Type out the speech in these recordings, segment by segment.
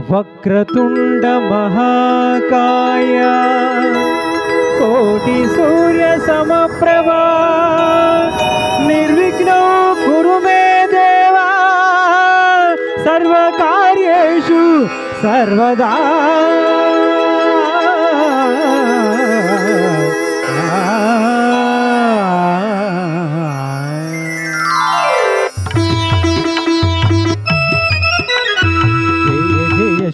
వక్రతుండ మహాకాయ కోటి సూర్య సమప్రభా నిర్విఘ్నో కురు మే దేవా సర్వకార్యేషు సర్వదా.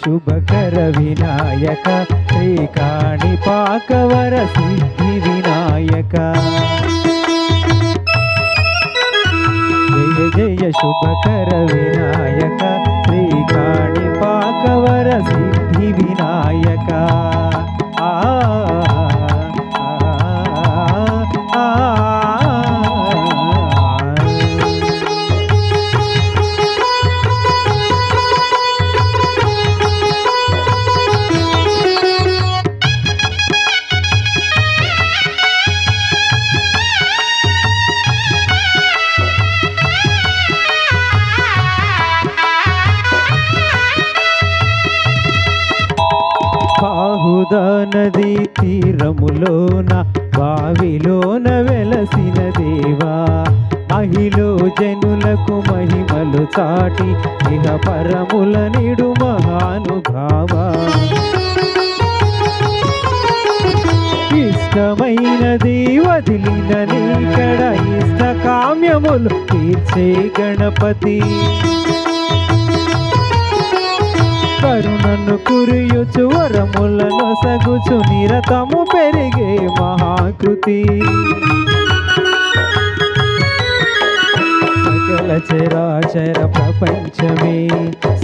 శుభకర వినాయక శ్రీకాణిపాకవర సిద్ధి వినాయక జయ జయ శుభకర వినాయక శ్రీకాణిపాకవర సిద్ధి వినాయక. బాహుదా నదీ తీరములోన బావిలోన వెలసిన దేవా మహిలో జనులకు మహిమలు చాటి ఇహ పరముల నిడు మహానుభావ. ఇష్టమైనది వదిలిన నీకడ ఇష్ట కామ్యములు తీర్చే గణపతి కరుణను కురియుచు వరములను సగుచు నిరతము పెరిగే మహాకృతి సకల చరాచర ప్రపంచమే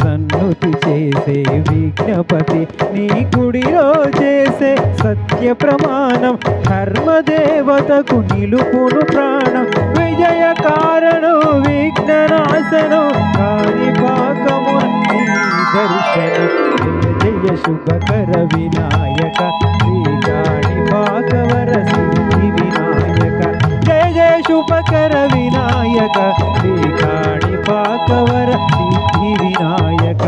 సన్నుతి చేసే విజ్ఞపతి నీ గుడిలో చేసే సత్య ప్రమాణం ధర్మదేవతకు నిలుపును ప్రాణం విజయ కారణం విఘ్ననాశనం కాణిపాకము దర్శనం. జయ జయ శుభకర వినాయక శ్రీకాణిపాకవర సిద్ధి వినాయక జయ జయ శుభకర వినాయక శ్రీకాణిపాకవర సిద్ధి వినాయక.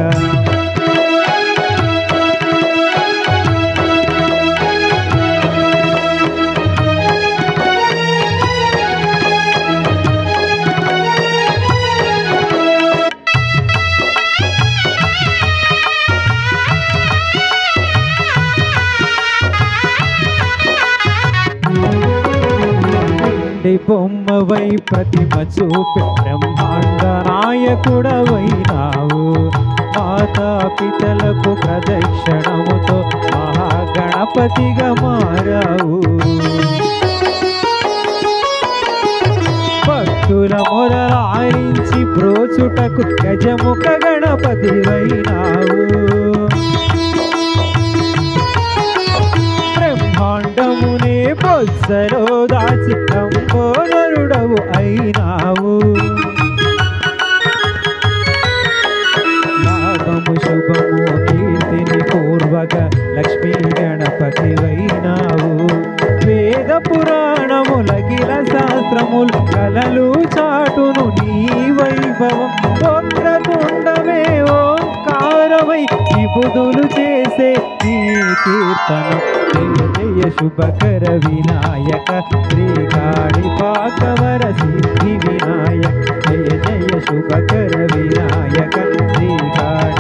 బొమ్మవై ప్రతిమ చూపి బ్రహ్మాండ నాయకుడవైనావు మాతాపితలకు ప్రదక్షిణముతో మహాగణపతిగా మారావు. భక్తుల మొదలారించి బ్రోచుటకు గజముఖ గణపతివైనావు. బ్రహ్మాండమునే బొజ్జలో దాచి లంబోదరుడవు అయినావు. లాభము శుభము కీర్తిని పూర్వక లక్ష్మీ గణపతివైనావు. వేద పురాణములగిల శాస్త్రములు కలలు చాటును నీ వైభవం. వక్రతుండమే ఓంకారమై విభుదులు చేసే నీ కీర్తనం. జయ జయ శుభకర వినాయక శ్రీకాణిపాకవర సిద్ధి వినాయక జయ జయ శుభకర వినాయక శ్రీకాణి